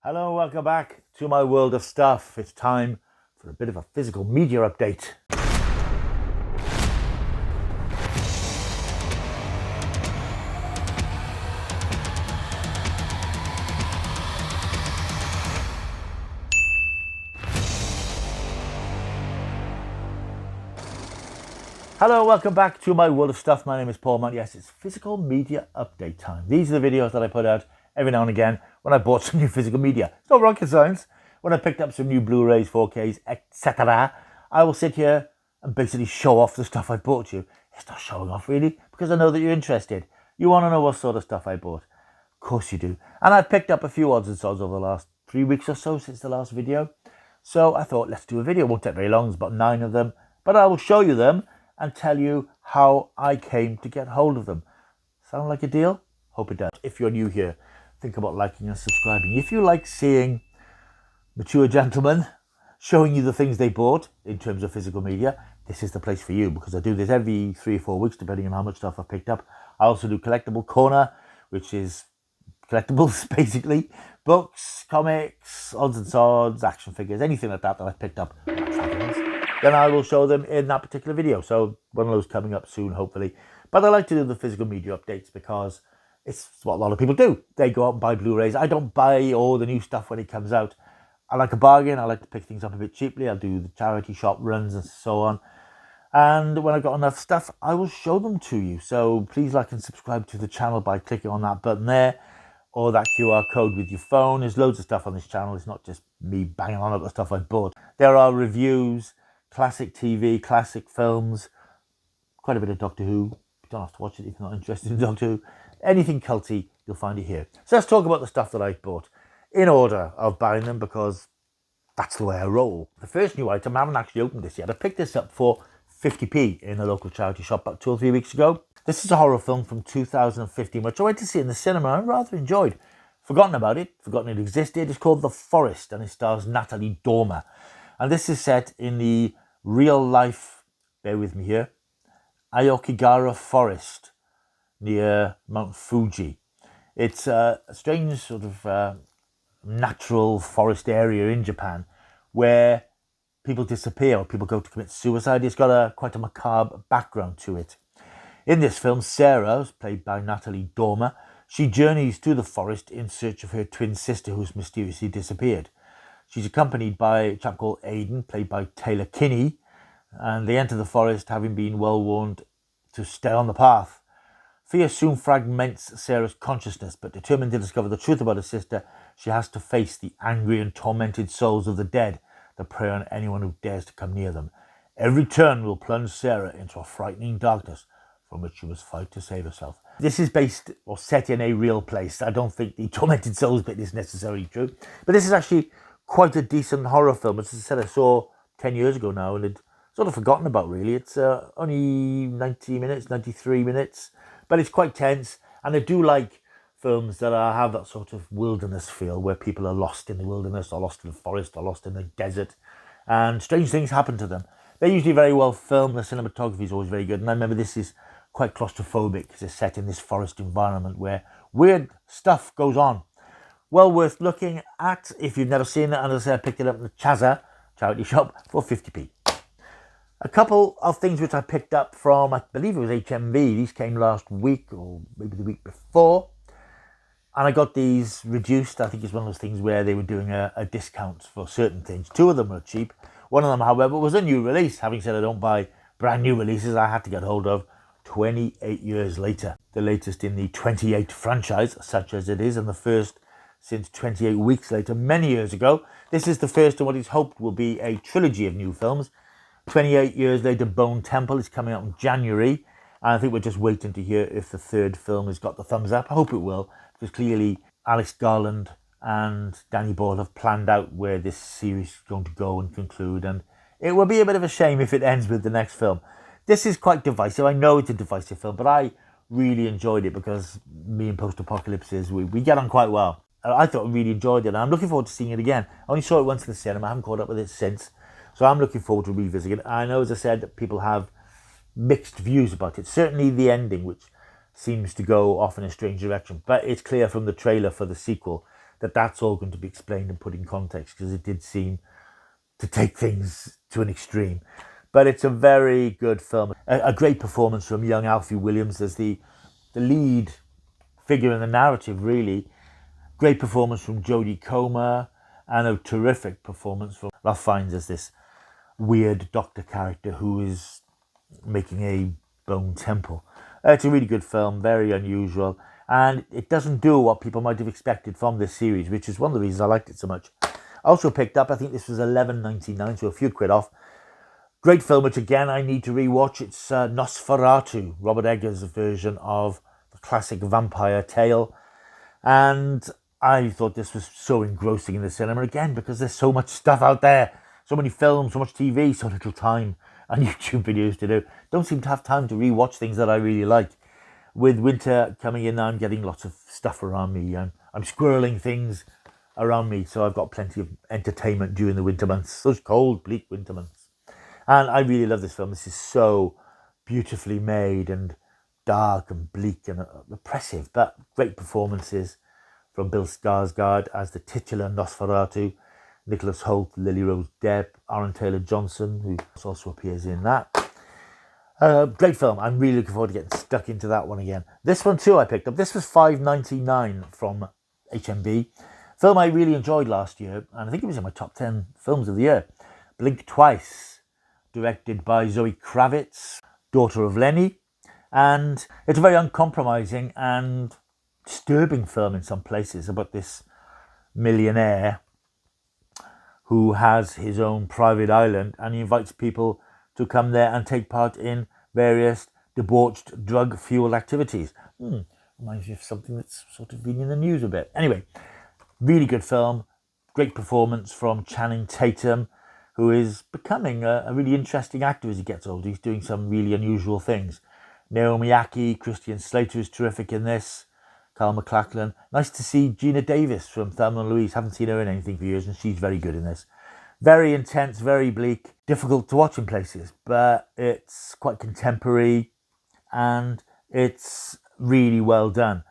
Hello, welcome back to my world of stuff. It's time for a bit of a physical media update. Hello, welcome back to my world of stuff. My name is Paul Mount. Yes, it's physical media update time. These are the videos that I put out every now and again when I bought some new physical media. It's not rocket science. When I picked up some new Blu-Rays, 4Ks, etc., I will sit here and basically show off the stuff I bought you. It's not showing off really, because I know that you're interested. You want to know what sort of stuff I bought. Of course you do. And I've picked up a few odds and sods over the last 3 weeks or so since the last video. So I thought, let's do a video. It won't take very long. It's about 9 of them. But I will show you them and tell you how I came to get hold of them. Sound like a deal? Hope it does. If you're new here, think about liking and subscribing. If you like seeing mature gentlemen showing you the things they bought in terms of physical media, this is the place for you, because I do this every 3 or 4 weeks depending on how much stuff I've picked up. I also do Collectible Corner, which is collectibles basically, books, comics, odds and sods, action figures, anything like that I've picked up. Then I will show them in that particular video. So one of those coming up soon, hopefully. But I like to do the physical media updates because it's what a lot of people do. They go out and buy Blu-rays. I don't buy all the new stuff when it comes out. I like a bargain. I like to pick things up a bit cheaply. I'll do the charity shop runs and so on. And when I've got enough stuff, I will show them to you. So please like and subscribe to the channel by clicking on that button there, or that QR code with your phone. There's loads of stuff on this channel. It's not just me banging on about the stuff I bought. There are reviews, classic TV, classic films, quite a bit of Doctor Who. You don't have to watch it if you're not interested in Doctor Who. Anything culty, you'll find it here. So let's talk about the stuff that I bought in order of buying them, because that's the way I roll. The first new item, I haven't actually opened this yet. I picked this up for 50p in a local charity shop about 2 or 3 weeks ago. This is a horror film from 2015, which I went to see in the cinema and rather enjoyed. Forgotten about it, forgotten it existed. It's called The Forest and it stars Natalie Dormer. And this is set in the real life, bear with me here, Aokigahara Forest near Mount Fuji. It's a strange sort of natural forest area in Japan where people disappear or people go to commit suicide. It's got quite a macabre background to it. In this film, Sarah, played by Natalie Dormer, she journeys to the forest in search of her twin sister who's mysteriously disappeared. She's accompanied by a chap called Aidan, played by Taylor Kinney, and they enter the forest having been well warned to stay on the path. Fear soon fragments Sarah's consciousness, but determined to discover the truth about her sister, she has to face the angry and tormented souls of the dead that prey on anyone who dares to come near them. Every turn will plunge Sarah into a frightening darkness from which she must fight to save herself. This is based or set in a real place. I don't think the tormented souls bit is necessarily true, but this is actually quite a decent horror film. As I said, I saw 10 years ago now and had sort of forgotten about really. It's only 90 minutes, 93 minutes, but it's quite tense. And I do like films that have that sort of wilderness feel where people are lost in the wilderness or lost in the forest or lost in the desert and strange things happen to them. They're usually very well filmed. The cinematography is always very good. And I remember this is quite claustrophobic because it's set in this forest environment where weird stuff goes on. Well worth looking at if you've never seen it. And as I said, I picked it up in the Chaza charity shop for 50p. A couple of things which I picked up from, I believe it was HMV. These came last week or maybe the week before. And I got these reduced. I think it's one of those things where they were doing a discount for certain things. 2 of them were cheap. One of them, however, was a new release. Having said I don't buy brand new releases, I had to get hold of 28 years later. The latest in the 28 franchise, such as it is, and the first since 28 weeks later, many years ago. This is the first of what is hoped will be a trilogy of new films. 28 years later, Bone Temple is coming out in January. And I think we're just waiting to hear if the third film has got the thumbs up. I hope it will, because clearly Alex Garland and Danny Boyle have planned out where this series is going to go and conclude. And it will be a bit of a shame if it ends with the next film. This is quite divisive. I know it's a divisive film, but I really enjoyed it because me and Post-Apocalypses, we get on quite well. I thought I really enjoyed it, and I'm looking forward to seeing it again. I only saw it once in the cinema. I haven't caught up with it since. So I'm looking forward to revisiting it. I know, as I said, that people have mixed views about it. Certainly the ending, which seems to go off in a strange direction. But it's clear from the trailer for the sequel that's all going to be explained and put in context, because it did seem to take things to an extreme. But it's a very good film. A great performance from young Alfie Williams as the lead figure in the narrative, really. Great performance from Jodie Comer, and a terrific performance from Ralph Fiennes as this weird doctor character who is making a bone temple. It's a really good film, very unusual, and it doesn't do what people might have expected from this series, which is one of the reasons I liked it so much. I also picked up, I think this was $11.99, so a few quid off. Great film, which again I need to rewatch. It's Nosferatu, Robert Eggers' version of the classic vampire tale. And I thought this was so engrossing in the cinema, again, because there's so much stuff out there. So many films, so much TV, so little time, and YouTube videos to do. Don't seem to have time to rewatch things that I really like. With winter coming in now, I'm getting lots of stuff around me. I'm squirreling things around me, so I've got plenty of entertainment during the winter months, those cold, bleak winter months. And I really love this film. This is so beautifully made and dark and bleak and oppressive, but great performances from Bill Skarsgård as the titular Nosferatu, Nicholas Hoult, Lily Rose Depp, Aaron Taylor-Johnson, who also appears in that. Great film. I'm really looking forward to getting stuck into that one again. This one too I picked up. This was $5.99 from HMV. Film I really enjoyed last year, and I think it was in my top 10 films of the year. Blink Twice, directed by Zoe Kravitz, daughter of Lenny. And it's a very uncompromising and disturbing film in some places about this millionaire who has his own private island, and he invites people to come there and take part in various debauched drug-fueled activities. Reminds me of something that's sort of been in the news a bit. Anyway, really good film. Great performance from Channing Tatum, who is becoming a really interesting actor as he gets older. He's doing some really unusual things. Naomi Ackie, Christian Slater is terrific in this. Carl McLachlan. Nice to see Gina Davis from Thelma and Louise. Haven't seen her in anything for years, and she's very good in this. Very intense, very bleak, difficult to watch in places, but it's quite contemporary and it's really well done.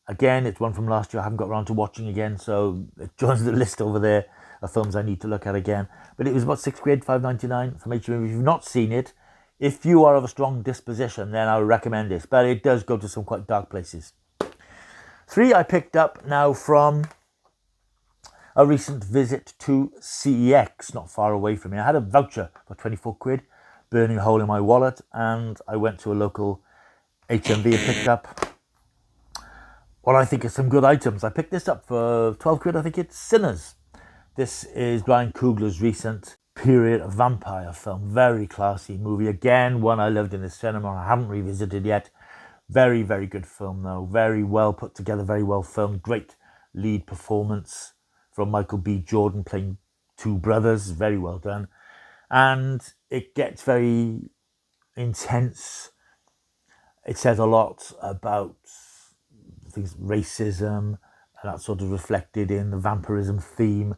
Again, it's one from last year I haven't got around to watching again, so it joins the list over there of films I need to look at again. But it was about £6, $5.99 from HMV. If you've not seen it, if you are of a strong disposition, then I would recommend this. But it does go to some quite dark places. 3 I picked up now from a recent visit to CEX, not far away from me. I had a voucher for 24 quid, burning a hole in my wallet, and I went to a local HMV and picked up what I think are some good items. I picked this up for 12 quid, I think it's Sinners. This is Ryan Coogler's recent period vampire film. Very classy movie. Again, one I loved in the cinema. I haven't revisited yet. Very, very good film though. Very well put together, very well filmed. Great lead performance from Michael B. Jordan playing two brothers. Very well done. And it gets very intense. It says a lot about things, racism, and that's sort of reflected in the vampirism theme.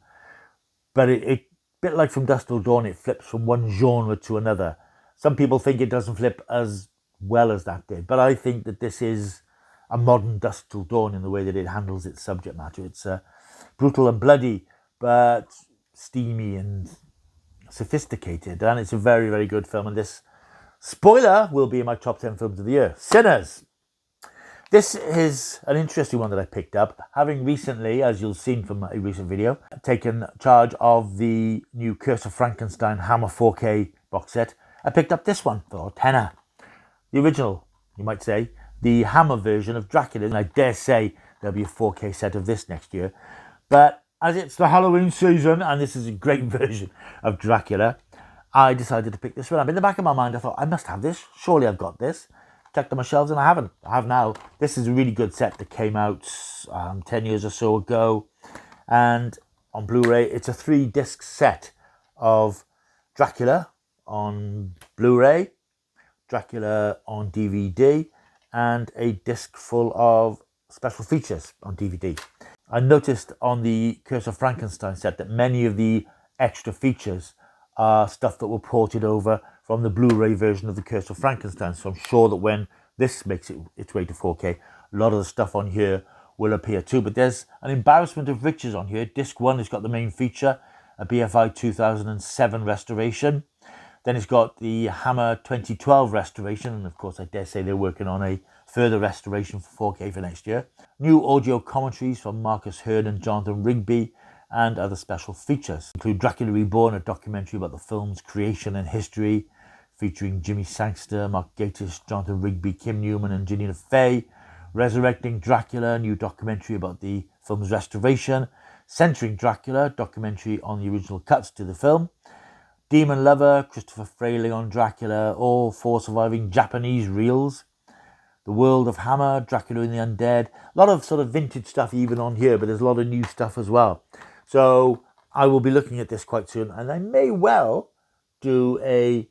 But it bit like From Dusk Till Dawn, it flips from one genre to another. Some people think it doesn't flip as well as that did, but I think that this is a modern Dusk Till Dawn in the way that it handles its subject matter. It's brutal and bloody, but steamy and sophisticated, and it's a very, very good film. And this, spoiler, will be in my top 10 films of the year. Sinners. This is an interesting one that I picked up, having recently, as you'll seen from a recent video, taken charge of the new Curse of Frankenstein Hammer 4K box set. I picked up this one for a tenner. The original, you might say, the Hammer version of Dracula. And I dare say there'll be a 4K set of this next year. But as it's the Halloween season, and this is a great version of Dracula, I decided to pick this one up. In the back of my mind, I thought, I must have this. Surely I've got this. Checked on my shelves, and I haven't. I have now. This is a really good set that came out 10 years or so ago. And on Blu-ray, it's a 3-disc set of Dracula on Blu-ray, Dracula on DVD, and a disc full of special features on DVD. I noticed on the Curse of Frankenstein set that many of the extra features are stuff that were ported over from the Blu-ray version of the Curse of Frankenstein. So I'm sure that when this makes its way to 4K, a lot of the stuff on here will appear too. But there's an embarrassment of riches on here. Disc 1 has got the main feature, a BFI 2007 restoration. Then it's got the Hammer 2012 restoration, and of course I dare say they're working on a further restoration for 4K for next year. New audio commentaries from Marcus Hearn and Jonathan Rigby, and other special features include Dracula Reborn, a documentary about the film's creation and history, featuring Jimmy Sangster, Mark Gatiss, Jonathan Rigby, Kim Newman and Janina Fay. Resurrecting Dracula, a new documentary about the film's restoration. Centering Dracula, documentary on the original cuts to the film. Demon Lover, Christopher Frayling on Dracula, all 4 surviving Japanese reels. The World of Hammer, Dracula and the Undead. A lot of sort of vintage stuff even on here, but there's a lot of new stuff as well. So I will be looking at this quite soon, and I may well do a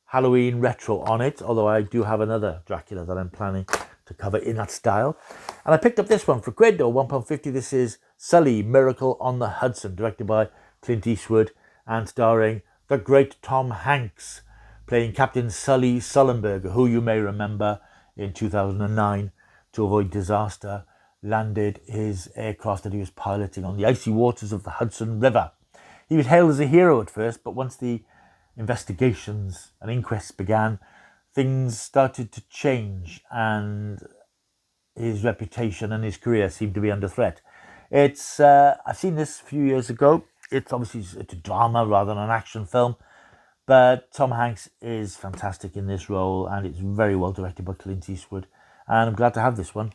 Halloween retro on it, although I do have another Dracula that I'm planning to cover in that style. And I picked up this one for £1 or £1.50. This is Sully, Miracle on the Hudson, directed by Clint Eastwood and starring the great Tom Hanks, playing Captain Sully Sullenberger, who you may remember in 2009, to avoid disaster, landed his aircraft that he was piloting on the icy waters of the Hudson River. He was hailed as a hero at first, but once the investigations and inquests began, things started to change and his reputation and his career seemed to be under threat. It's I've seen this a few years ago. It's a drama rather than an action film, but Tom Hanks is fantastic in this role, and it's very well directed by Clint Eastwood, and I'm glad to have this one.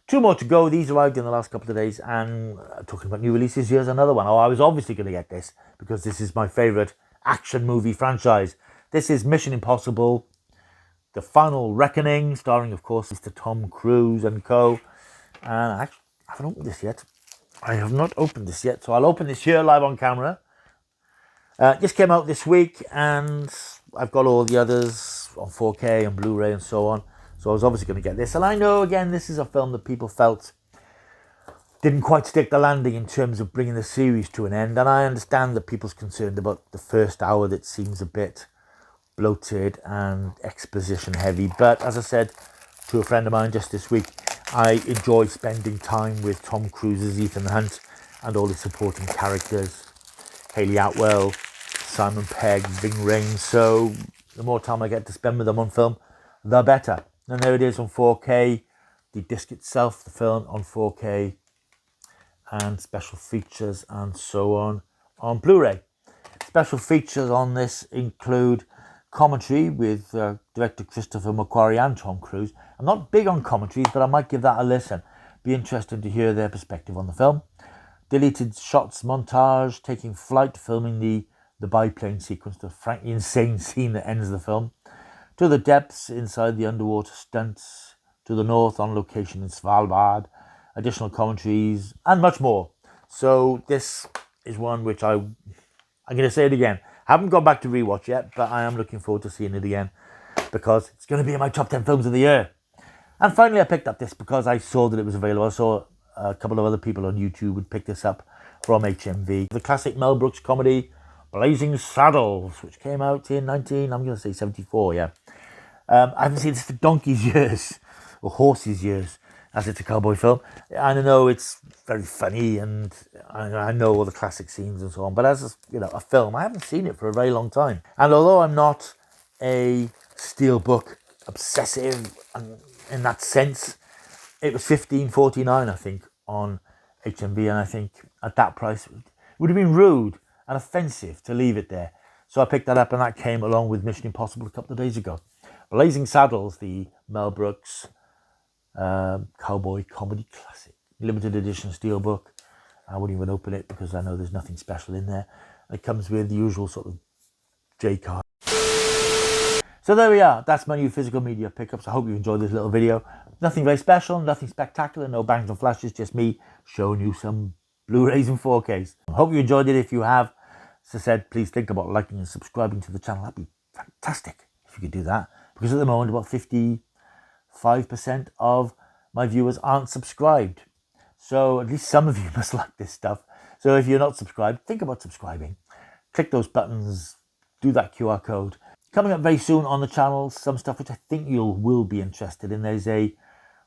2 more to go. These arrived in the last couple of days, and talking about new releases, here's another one. Oh, I was obviously going to get this because this is my favourite action movie franchise. This is Mission Impossible, The Final Reckoning, starring, of course, Mr. Tom Cruise and co. And I haven't opened this yet. I have not opened this yet, so I'll open this here live on camera. This came out this week, and I've got all the others on 4K and Blu-ray and so on. So I was obviously going to get this. And I know, again, this is a film that people felt didn't quite stick the landing in terms of bringing the series to an end. And I understand that people's concerned about the first hour that seems a bit bloated and exposition heavy. But as I said to a friend of mine just this week, I enjoy spending time with Tom Cruise's Ethan Hunt and all the supporting characters. Hayley Atwell, Simon Pegg, Ving Rhames. So the more time I get to spend with them on film, the better. And there it is on 4K, the disc itself, the film on 4K, and special features and so on Blu-ray. Special features on this include commentary with director Christopher McQuarrie and Tom Cruise. I'm not big on commentaries, but I might give that a listen. Be interested to hear their perspective on the film. Deleted shots montage, taking flight, filming the biplane sequence, the frankly insane scene that ends the film. To the depths, inside the underwater stunts. To the north, on location in Svalbard. Additional commentaries, and much more. So this is one which I'm going to say it again. Haven't gone back to rewatch yet, but I am looking forward to seeing it again because it's going to be in my top 10 films of the year. And finally, I picked up this because I saw that it was available. I saw a couple of other people on YouTube would pick this up from HMV. The classic Mel Brooks comedy, Blazing Saddles, which came out in 74, yeah. I haven't seen this for donkey's years, or horse's years, as it's a cowboy film. I know it's very funny, and I know all the classic scenes and so on, but as a film, I haven't seen it for a very long time. And although I'm not a Steelbook obsessive in that sense, it was $15.49, I think, on HMV, and I think at that price it would have been rude and offensive to leave it there. So I picked that up, and that came along with Mission Impossible a couple of days ago. Blazing Saddles, the Mel Brooks cowboy comedy classic, limited edition Steelbook. I wouldn't even open it because I know there's nothing special in there. It comes with the usual sort of J card. So there we are. That's my new physical media pickups. I hope you enjoyed this little video. Nothing very special, nothing spectacular, no bangs and flashes, just me showing you some Blu-rays and 4Ks. I hope you enjoyed it. If you have, as I said, please think about liking and subscribing to the channel. That'd be fantastic if you could do that. Because at the moment, about 55% of my viewers aren't subscribed. So at least some of you must like this stuff. So if you're not subscribed, think about subscribing. Click those buttons, do that QR code. Coming up very soon on the channel, some stuff which I think you will be interested in. There's a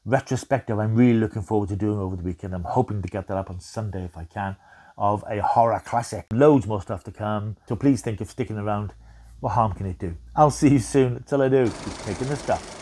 retrospective I'm really looking forward to doing over the weekend. I'm hoping to get that up on Sunday if I can, of a horror classic. Loads more stuff to come, so please think of sticking around. What harm can it do? I'll see you soon. Till I do, keep taking the stuff.